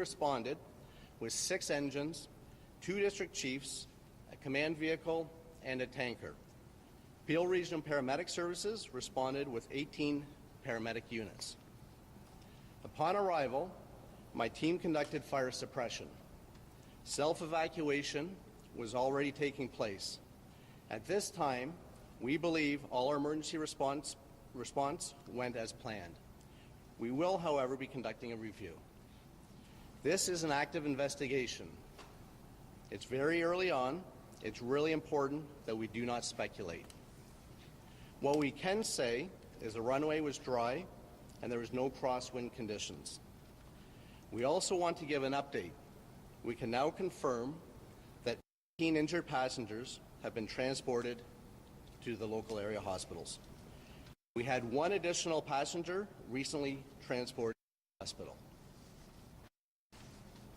responded with 6 engines, 2 district chiefs, a command vehicle, and a tanker. Peel Regional Paramedic Services responded with 18 paramedic units. Upon arrival, my team conducted fire suppression. Self-evacuation was already taking place. At this time, we believe all our emergency response went as planned. We will, however, be conducting a review. This is an active investigation. It's very early on. It's really important that we do not speculate. What we can say is the runway was dry and there was no crosswind conditions. We also want to give an update. We can now confirm that 18 injured passengers have been transported to the local area hospitals. We had 1 additional passenger recently transported to the hospital.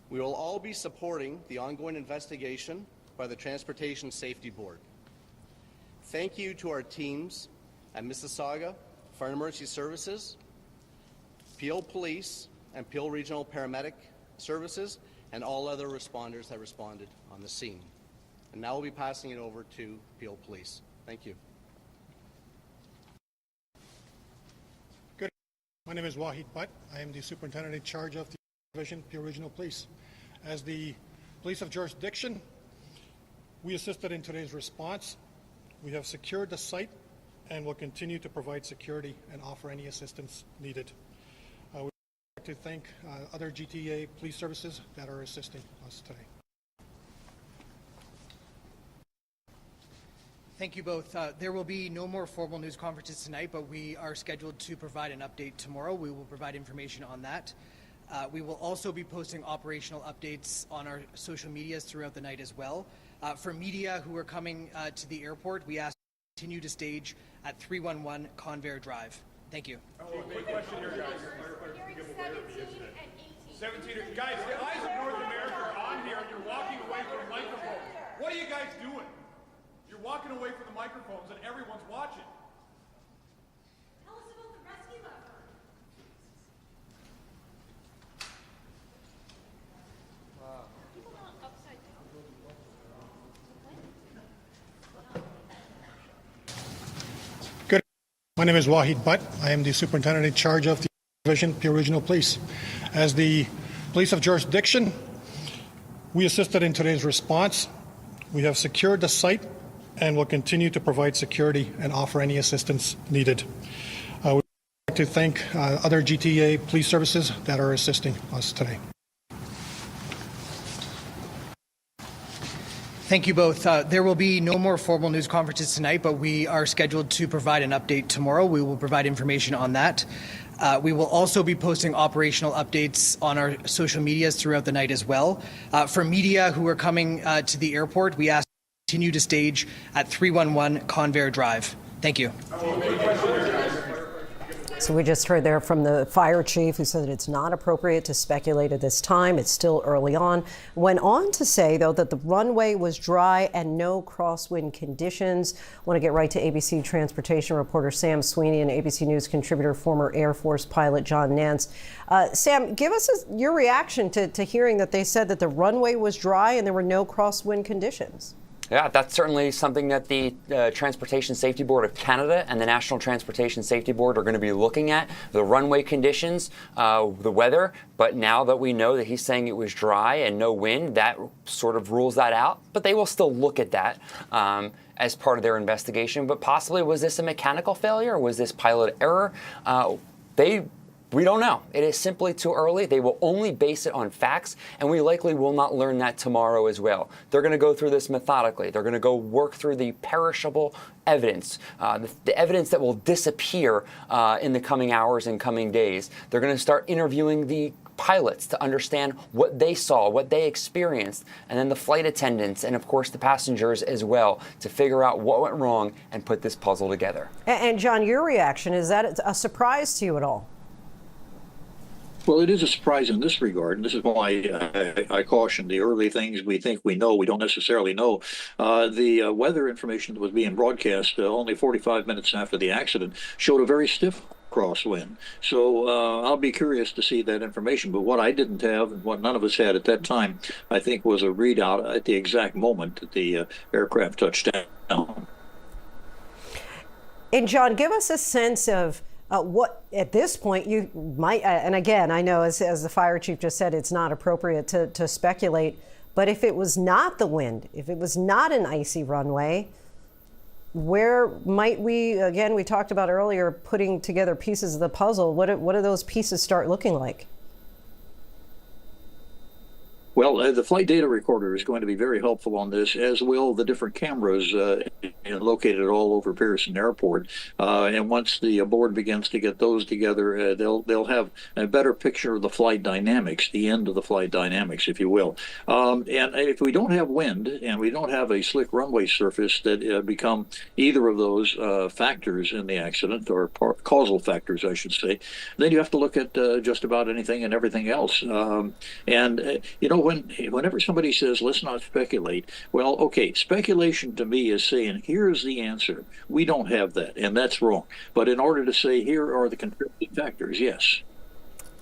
We will all be supporting the ongoing investigation by the Transportation Safety Board. Thank you to our teams at Mississauga Fire and Emergency Services, Peel Police, and Peel Regional Paramedic Services, and all other responders that responded on the scene. And now we'll be passing it over to Peel Police. Thank you. Good. My name is Wahid Butt. I am the Superintendent in charge of the Division, Peel Regional Police. As the police of jurisdiction, we assisted in today's response. We have secured the site and will continue to provide security and offer any assistance needed. We would like to thank other GTA police services that are assisting us today. Thank you both. There will be no more formal news conferences tonight, but we are scheduled to provide an update tomorrow. We will provide information on that. We will also be posting operational updates on our social medias throughout the night as well. For media who are coming to the airport, we ask to continue to stage at 311 Convair Drive. Thank you. Quick question here, guys. 17 guys, the eyes of North America are on here and you're walking away from the microphone. What are you guys doing? You're walking away from the microphones and everyone's watching. Tell us about the rescue effort. People not upside down. Good. My name is Wahid Butt. I am the Superintendent in charge of the Division, Peel Regional Police. As the police of jurisdiction, we assisted in today's response. We have secured the site and will continue to provide security and offer any assistance needed. We would like to thank other GTA police services that are assisting us today. Thank you both. There will be no more formal news conferences tonight, but we are scheduled to provide an update tomorrow. We will provide information on that. We will also be posting operational updates on our social medias throughout the night as well. For media who are coming to the airport, we ask to continue to stage at 311 Convair Drive. Thank you. So we just heard there from the fire chief who said that it's not appropriate to speculate at this time. It's still early on. Went on to say, though, that the runway was dry and no crosswind conditions. Want to get right to ABC transportation reporter Sam Sweeney and ABC News contributor, former Air Force pilot John Nance. Sam, give us your reaction to hearing that they said that the runway was dry and there were no crosswind conditions. Yeah, that's certainly something that the Transportation Safety Board of Canada and the National Transportation Safety Board are going to be looking at, the runway conditions, the weather. But now that we know that he's saying it was dry and no wind, that sort of rules that out. But they will still look at that as part of their investigation. But possibly, was this a mechanical failure? Was this pilot error? We don't know. It is simply too early. They will only base it on facts, and we likely will not learn that tomorrow as well. They're going to go through this methodically. They're going to go work through the perishable evidence, the evidence that will disappear in the coming hours and coming days. They're going to start interviewing the pilots to understand what they saw, what they experienced, and then the flight attendants and, of course, the passengers as well to figure out what went wrong and put this puzzle together. And John, your reaction, is that a surprise to you at all? Well, it is a surprise in this regard, and this is why I caution the early things we think we know, we don't necessarily know. The weather information that was being broadcast only 45 minutes after the accident showed a very stiff crosswind. So I'll be curious to see that information. But what I didn't have, and what none of us had at that time, I think, was a readout at the exact moment that the aircraft touched down. And John, give us a sense of what, at this point, you might, and again, I know as the fire chief just said, it's not appropriate to speculate, but if it was not the wind, if it was not an icy runway, where might we, again, we talked about earlier, putting together pieces of the puzzle, what do those pieces start looking like? Well, the flight data recorder is going to be very helpful on this, as will the different cameras located all over Pearson Airport. And once the board begins to get those together, they'll have a better picture of the flight dynamics, the end of the flight dynamics, if you will. And if we don't have wind and we don't have a slick runway surface that become either of those factors in the accident, or causal factors, I should say, then you have to look at just about anything and everything else. Whenever somebody says, let's not speculate, well, okay, speculation to me is saying, here's the answer. We don't have that, and that's wrong. But in order to say, here are the contributing factors, yes.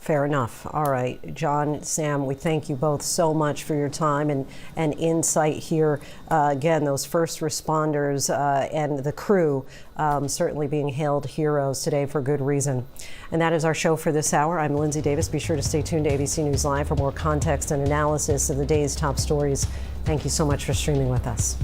Fair enough. All right. John, Sam, we thank you both so much for your time and insight here. Again, those first responders and the crew certainly being hailed heroes today for good reason. And that is our show for this hour. I'm Lindsay Davis. Be sure to stay tuned to ABC News Live for more context and analysis of the day's top stories. Thank you so much for streaming with us.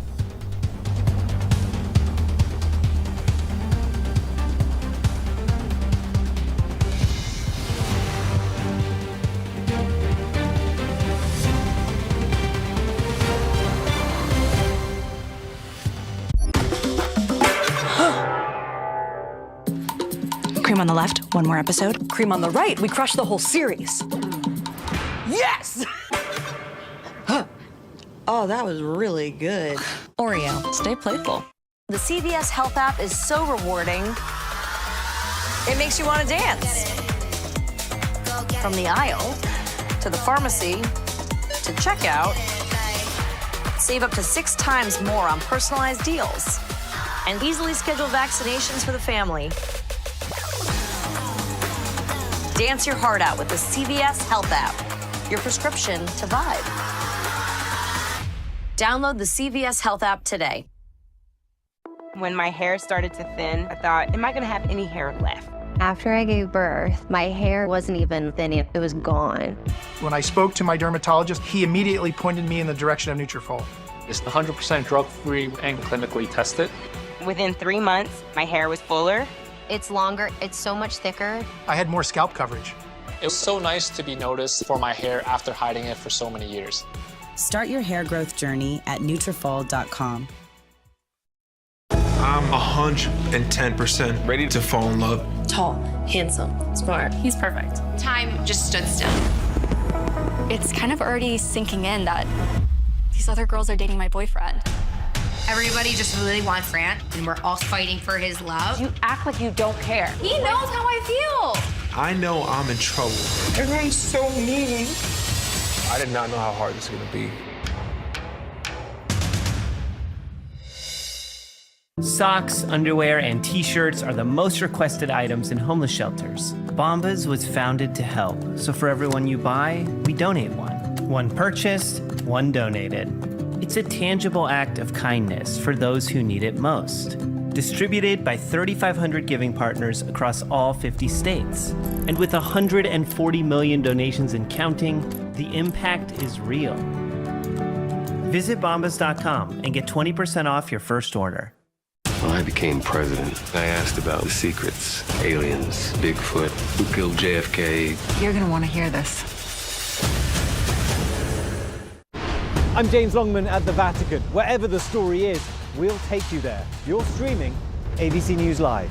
Cream on the left, one more episode. Cream on the right, we crushed the whole series. Yes! Oh, that was really good. Oreo, stay playful. The CVS Health app is so rewarding. It makes you want to dance. From the aisle to the pharmacy to checkout, save up to 6 times more on personalized deals and easily schedule vaccinations for the family. Dance your heart out with the CVS Health app, your prescription to vibe. Download the CVS Health app today. When my hair started to thin, I thought, am I gonna have any hair left? After I gave birth, my hair wasn't even thinning, it was gone. When I spoke to my dermatologist, he immediately pointed me in the direction of Nutrafol. It's 100% drug-free and clinically tested. Within 3 months, my hair was fuller. It's longer, it's so much thicker. I had more scalp coverage. It was so nice to be noticed for my hair after hiding it for so many years. Start your hair growth journey at Nutrafol.com. I'm 110% ready to fall in love. Tall, handsome, smart. He's perfect. Time just stood still. It's kind of already sinking in that these other girls are dating my boyfriend. Everybody just really wants Grant, and we're all fighting for his love. You act like you don't care. He knows how I feel. I know I'm in trouble. Everyone's so mean. I did not know how hard this was going to be. Socks, underwear, and t-shirts are the most requested items in homeless shelters. Bombas was founded to help, so for everyone you buy, we donate one. One purchased, one donated. It's a tangible act of kindness for those who need it most. Distributed by 3,500 giving partners across all 50 states. And with 140 million donations and counting, the impact is real. Visit bombas.com and get 20% off your first order. When I became president, I asked about the secrets, aliens, Bigfoot, who killed JFK. You're gonna want to hear this. I'm James Longman at the Vatican. Wherever the story is, we'll take you there. You're streaming ABC News Live.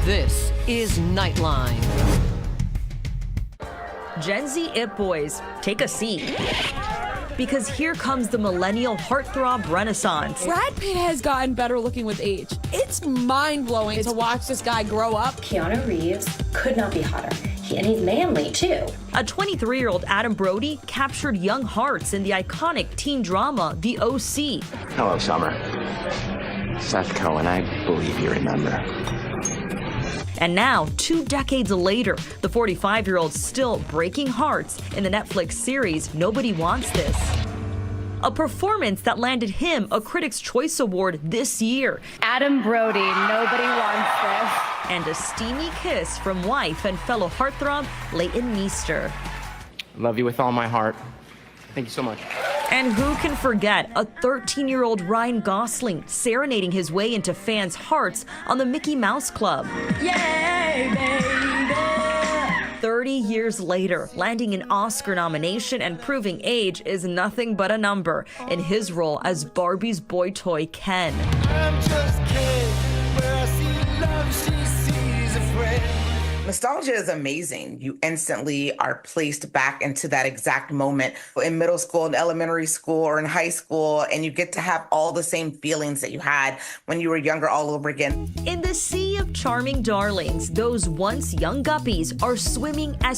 This is Nightline. Gen Z It Boys, take a seat. Because here comes the millennial heartthrob renaissance. Brad Pitt has gotten better looking with age. It's mind-blowing to watch this guy grow up. Keanu Reeves could not be hotter. And he's manly, too. A 23-year-old Adam Brody captured young hearts in the iconic teen drama, The OC. Hello, Summer. Seth Cohen, I believe you remember. And now, 2 decades later, the 45-year-old's still breaking hearts in the Netflix series Nobody Wants This. A performance that landed him a Critics' Choice Award this year. Adam Brody, Nobody Wants This. And a steamy kiss from wife and fellow heartthrob Leighton Meester. Love you with all my heart. Thank you so much. And who can forget a 13-year-old Ryan Gosling serenading his way into fans' hearts on the Mickey Mouse Club. Yay, baby! 30 years later, landing an Oscar nomination and proving age is nothing but a number in his role as Barbie's boy toy Ken. I'm just Ken, where I see love, she sees a friend. Nostalgia is amazing. You instantly are placed back into that exact moment in middle school, in elementary school, or in high school, and you get to have all the same feelings that you had when you were younger all over again. In the sea of charming darlings, those once young guppies are swimming as